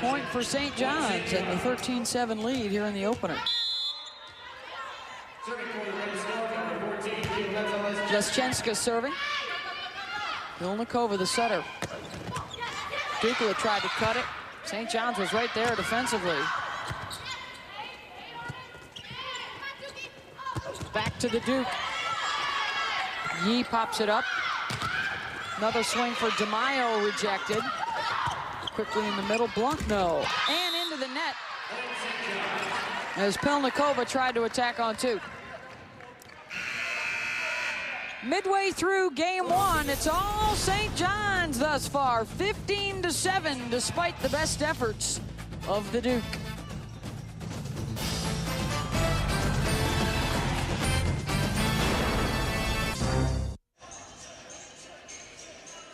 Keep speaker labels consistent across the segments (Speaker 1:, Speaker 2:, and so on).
Speaker 1: point for St. John's and the 13-7 lead here in the opener. Jaschenska serving. Pilnikova, the setter. Dukla tried to cut it. St. John's was right there defensively. Back to the Duke. Yee pops it up. Another swing for DeMaio rejected. Quickly in the middle, Blunt no. And into the net as Pilnikova tried to attack on two. Midway through game one, it's all St. John's thus far, 15-7, despite the best efforts of the Duke.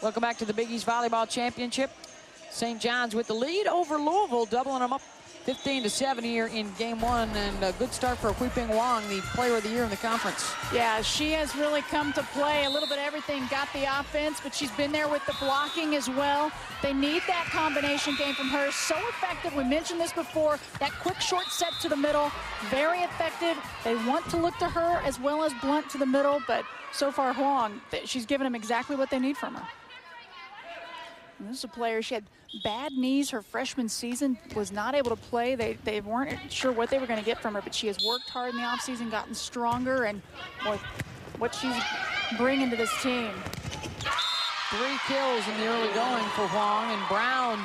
Speaker 1: Welcome back to the Big East Volleyball Championship. St. John's with the lead over Louisville, doubling them up 15-7 here in game one, and a good start for Huiping Huang, the player of the year in the conference.
Speaker 2: Yeah, she has really come to play a little bit of everything. Got the offense, but she's been there with the blocking as well. They need that combination game from her. So effective. We mentioned this before. That quick short set to the middle, very effective. They want to look to her as well as Blunt to the middle, but so far Huang, she's given them exactly what they need from her. And this is a player, she had bad knees her freshman season, was not able to play. They weren't sure what they were going to get from her, but she has worked hard in the offseason, gotten stronger, and boy, what she's bringing to this team.
Speaker 1: 3 kills in the early going for Huang, and Brown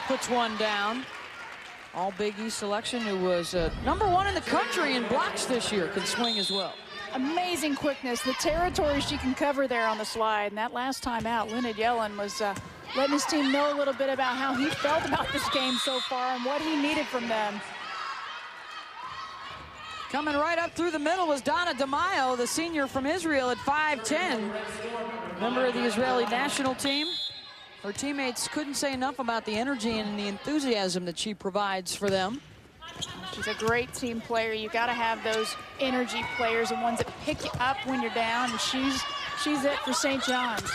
Speaker 1: puts one down. All Big East selection, who was #1 in the country in blocks this year, can swing as well.
Speaker 2: Amazing quickness, the territory she can cover there on the slide. And that last time out, Leonard Yellen was letting his team know a little bit about how he felt about this game so far and what he needed from them.
Speaker 1: Coming right up through the middle was Donna DeMaio, the senior from Israel at 5'10", member of the Israeli national team. Her teammates couldn't say enough about the energy and the enthusiasm that she provides for them.
Speaker 2: She's a great team player. You got to have those energy players, the ones that pick you up when you're down, and she's it for St. John's.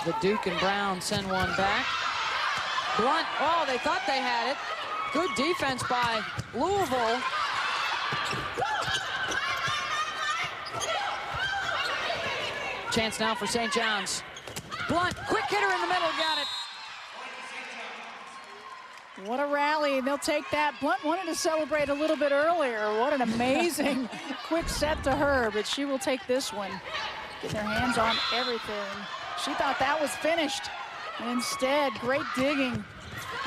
Speaker 1: The Duke and Brown send one back. Blunt, oh, they thought they had it. Good defense by Louisville. Chance now for St. John's. Blunt, quick hitter in the middle, got it.
Speaker 2: What a rally. They'll take that. Blunt wanted to celebrate a little bit earlier. What an amazing quick set to her, but she will take this one. Get their hands on everything. She thought that was finished. And instead, great digging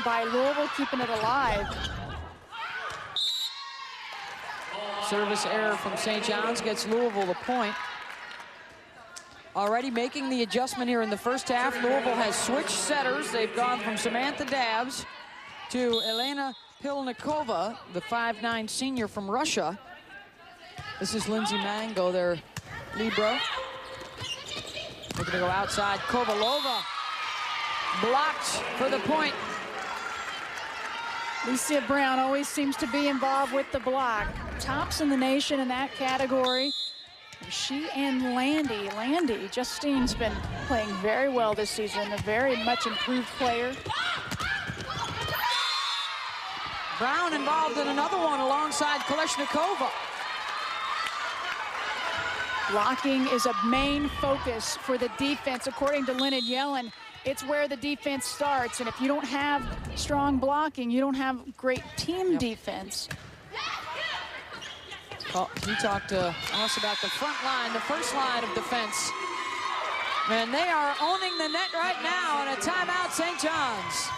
Speaker 2: by Louisville, keeping it alive.
Speaker 1: Service error from St. John's gets Louisville the point. Already making the adjustment here in the first half. Louisville has switched setters. They've gone from Samantha Dabbs to Elena Pilnikova, the 5'9" senior from Russia. This is Lindsay Mango, their libero. They're gonna go outside. Kovalova blocked for the point.
Speaker 2: Lucia Brown always seems to be involved with the block. Tops in the nation in that category. She and Landy, Justine's been playing very well this season, a very much improved player.
Speaker 1: Brown involved in another one alongside Kolesnikova.
Speaker 2: Blocking is a main focus for the defense. According to Leonard Yellen, it's where the defense starts. And if you don't have strong blocking, you don't have great team defense.
Speaker 1: Well, he talked to us about the front line, the first line of defense. And they are owning the net right now, and a timeout, St. John's.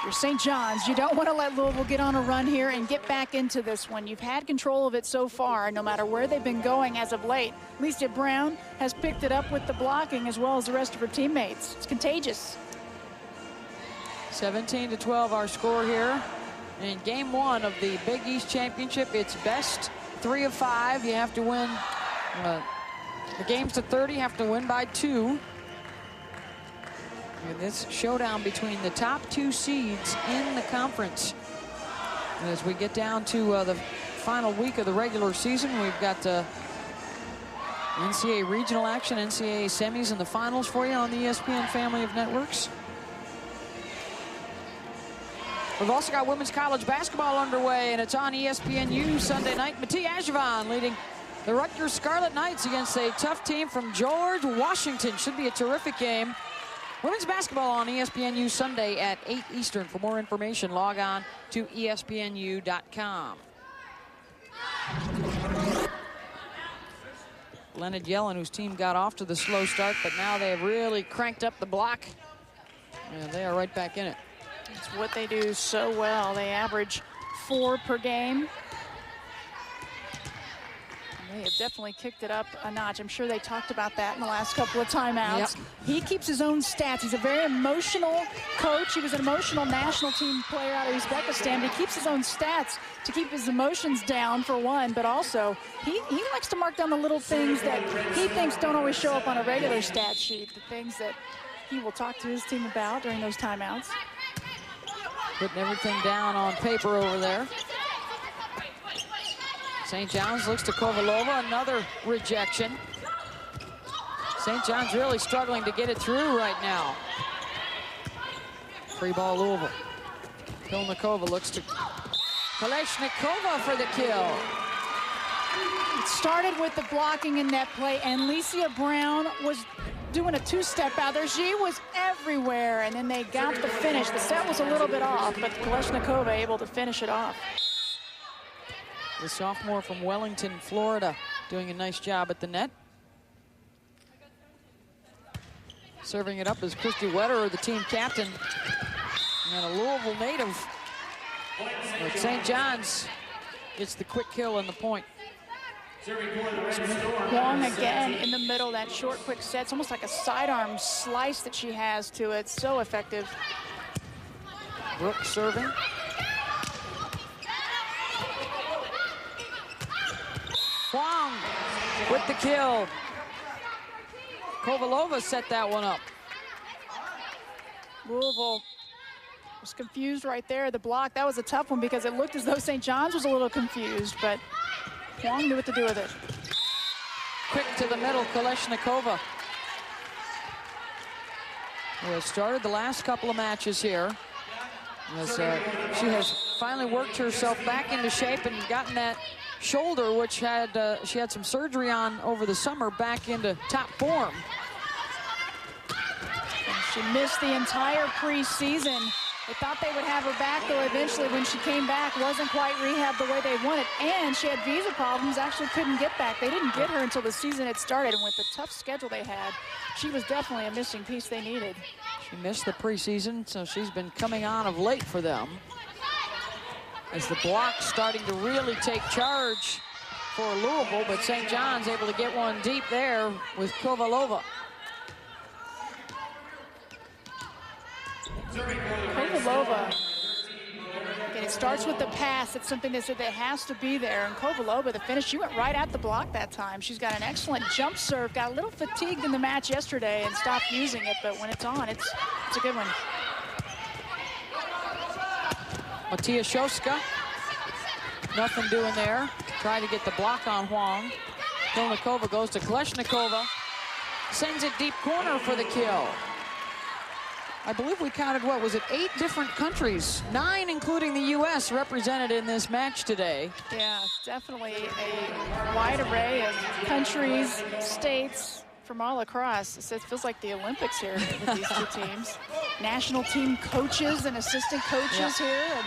Speaker 2: You're St. John's. You don't want to let Louisville get on a run here and get back into this one. You've had control of it so far, no matter where they've been going as of late. Lucia Brown has picked it up with the blocking as well as the rest of her teammates. It's contagious.
Speaker 1: 17-12 our score here. In game one of the Big East Championship, it's best 3 of 5. You have to win. The game's to 30, you have to win by 2. And this showdown between the top 2 seeds in the conference. And as we get down to the final week of the regular season, we've got NCAA regional action, NCAA semis and the finals for you on the ESPN family of networks. We've also got women's college basketball underway, and it's on ESPNU Sunday night. Mattia Ajvan leading the Rutgers Scarlet Knights against a tough team from George Washington. Should be a terrific game. Women's basketball on ESPNU Sunday at 8 Eastern. For more information, log on to ESPNU.com. Leonard Yellen, whose team got off to the slow start, but now they have really cranked up the block. And they are right back in it.
Speaker 2: It's what they do so well. They average 4 per game. They have definitely kicked it up a notch. I'm sure they talked about that in the last couple of timeouts.
Speaker 1: Yep.
Speaker 2: He keeps his own stats. He's a very emotional coach. He was an emotional national team player out of Uzbekistan, but he keeps his own stats to keep his emotions down, for one, but also he likes to mark down the little things that he thinks don't always show up on a regular stat sheet, the things that he will talk to his team about during those timeouts.
Speaker 1: Putting everything down on paper over there. St. John's looks to Kovalova, another rejection. St. John's really struggling to get it through right now. Free ball Louisville. Pilnikova looks to Kalashnikova for the kill.
Speaker 2: It started with the blocking in that play, and Licia Brown was doing a two-step out there. She was everywhere, and then they got the finish. The set was a little bit off, but Kalashnikova able to finish it off.
Speaker 1: The sophomore from Wellington, Florida, doing a nice job at the net. Serving it up is Christy Wetterer, the team captain, and a Louisville native. But St. John's gets the quick kill and the point.
Speaker 2: Huang again in the middle, that short, quick set. It's almost like a sidearm slice that she has to it. So effective.
Speaker 1: Brooks serving. Huang with the kill. Kovalova set that one up.
Speaker 2: Louisville was confused right there. The block, that was a tough one because it looked as though St. John's was a little confused, but Huang knew what to do with it.
Speaker 1: Quick to the middle, Kalashnikova, who has started the last couple of matches here. As, she has finally worked herself back into shape and gotten that shoulder, which she had some surgery on over the summer, back into top form.
Speaker 2: And she missed the entire preseason. They thought they would have her back, though eventually when she came back, wasn't quite rehabbed the way they wanted. And she had visa problems, actually couldn't get back. They didn't get her until the season had started, and with the tough schedule they had, she was definitely a missing piece they needed.
Speaker 1: She missed the preseason, so she's been coming on of late for them. As the block's starting to really take charge for Louisville, but St. John's able to get one deep there with Kovalova.
Speaker 2: Kovalova, again, it starts with the pass. It's something that has to be there. And Kovalova, the finish, she went right at the block that time. She's got an excellent jump serve. Got a little fatigued in the match yesterday and stopped using it, but when it's on, it's a good one.
Speaker 1: Mattia Shoska, nothing doing there. Trying to get the block on Huang. Pilnikova goes to Kalashnikova. Sends it deep corner for the kill. I believe we counted, what was it, 8 different countries, 9 including the U.S. represented in this match today.
Speaker 2: Yeah, definitely a wide array of countries, states from all across. It feels like the Olympics here with these two teams. National team coaches and assistant coaches here. And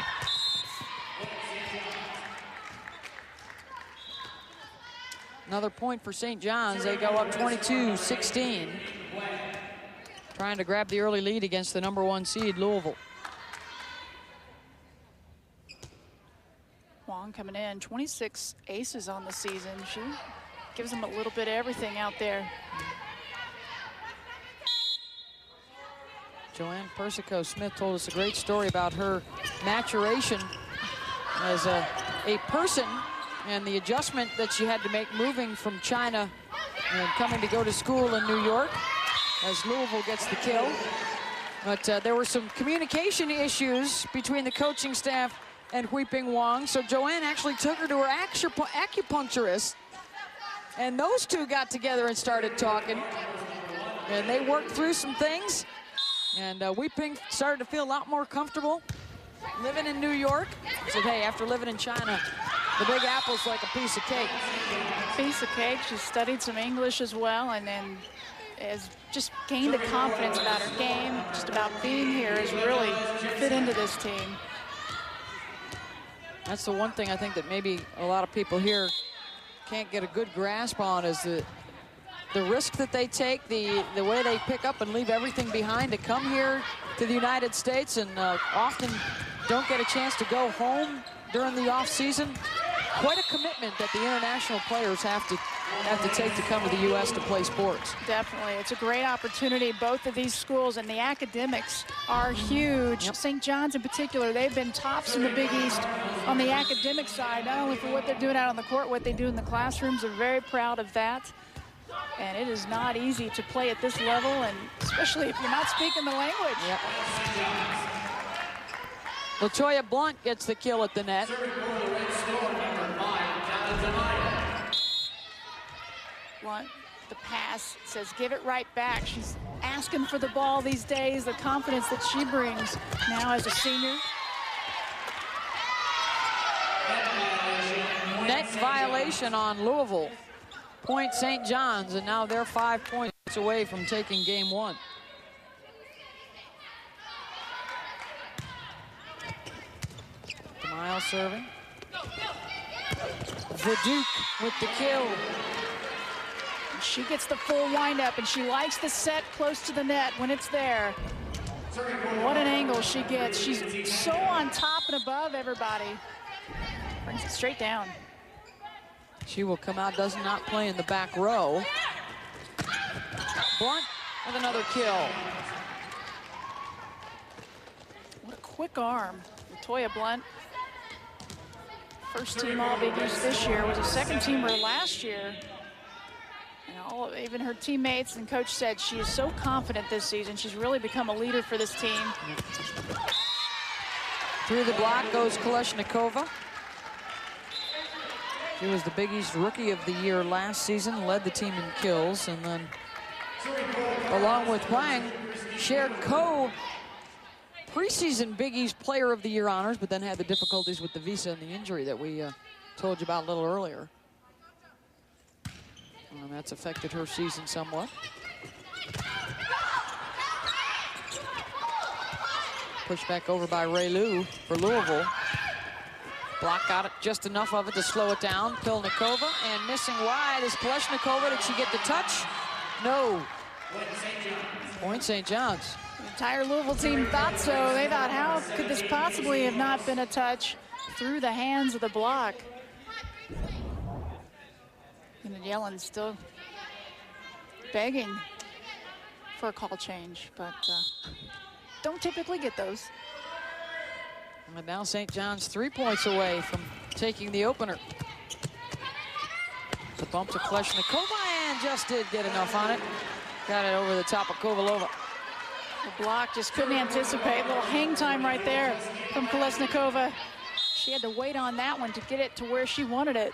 Speaker 1: another point for St. John's. They go up 22-16. Trying to grab the early lead against the #1 seed, Louisville.
Speaker 2: Huang coming in, 26 aces on the season. She gives them a little bit of everything out there.
Speaker 1: Joanne Persico-Smith told us a great story about her maturation as a person and the adjustment that she had to make moving from China and coming to go to school in New York, as Louisville gets the kill. But there were some communication issues between the coaching staff and Huiping Huang, so Joanne actually took her to her acupuncturist And those two got together and started talking. And they worked through some things. And Huiping started to feel a lot more comfortable living in New York. He said, hey, after living in China, the Big Apple's like a piece of cake.
Speaker 2: A piece of cake. She studied some English as well, and then has just gained the confidence about her game, just about being here, has really fit into this team.
Speaker 1: That's the one thing I think that maybe a lot of people here can't get a good grasp on, is the risk that they take, the way they pick up and leave everything behind to come here to the United States, and often don't get a chance to go home during the off season. Quite a commitment that the international players have to take to come to the U.S. to play sports.
Speaker 2: Definitely. It's a great opportunity. Both of these schools, and the academics are huge.
Speaker 1: Yep.
Speaker 2: St. John's in particular, they've been tops in the Big East on the academic side, not only for what they're doing out on the court, what they do in the classrooms. They're very proud of that. And it is not easy to play at this level, and especially if you're not speaking the language.
Speaker 1: Yep. LaToya Blunt gets the kill at the net.
Speaker 2: Blunt, the pass, says give it right back. She's asking for the ball these days, the confidence that she brings now as a senior.
Speaker 1: Net violation on Louisville. Point St. John's, and now they're 5 points away from taking game one. DeMille serving. Verduke with the kill.
Speaker 2: She gets the full windup, and she likes the set close to the net when it's there. What an angle she gets. She's so on top and above everybody. Brings it straight down.
Speaker 1: She will come out, does not play in the back row. Blunt with another kill.
Speaker 2: What a quick arm. LaToya Blunt, first team All-Big East this year, was a second teamer last year. And even her teammates and coach said she is so confident this season. She's really become a leader for this team.
Speaker 1: Through the block goes Kalashnikova. She was the Big East Rookie of the Year last season, led the team in kills, and then, along with Huang, shared preseason Big East Player of the Year honors, but then had the difficulties with the visa and the injury that we told you about a little earlier. And that's affected her season somewhat. Pushed back over by Ray Lou for Louisville. Block got it, just enough of it to slow it down. Pilnikova, and missing wide is Kalashnikova. Did she get the touch? No. Point St. John's.
Speaker 2: The entire Louisville team thought so. They thought, how could this possibly have not been a touch? Through the hands of the block. And Yellen's still begging for a call change, but don't typically get those.
Speaker 1: And now St. John's 3 points away from taking the opener. The bump to Kalashnikova, and just did get enough on it. Got it over the top of Kovalova.
Speaker 2: The block just couldn't anticipate. A little hang time right there from Kalashnikova. She had to wait on that one to get it to where she wanted it.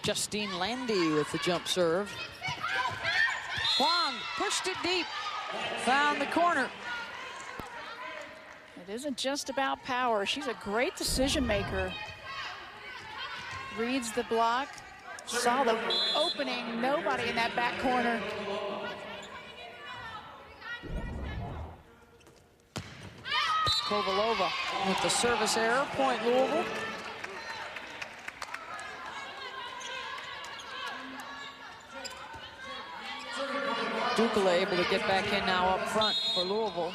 Speaker 1: Justine Landy with the jump serve. Huang pushed it deep. Found the corner.
Speaker 2: It isn't just about power. She's a great decision maker. Reads the block. Saw the opening. Nobody in that back corner.
Speaker 1: Kovalova with the service error. Point Louisville. Dukala able to get back in now up front for Louisville,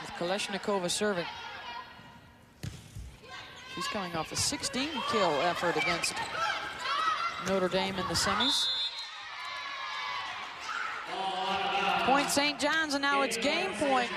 Speaker 1: with Kalashnikova serving. She's coming off a 16-kill effort against Notre Dame in the semis. Point St. John's, and now it's game point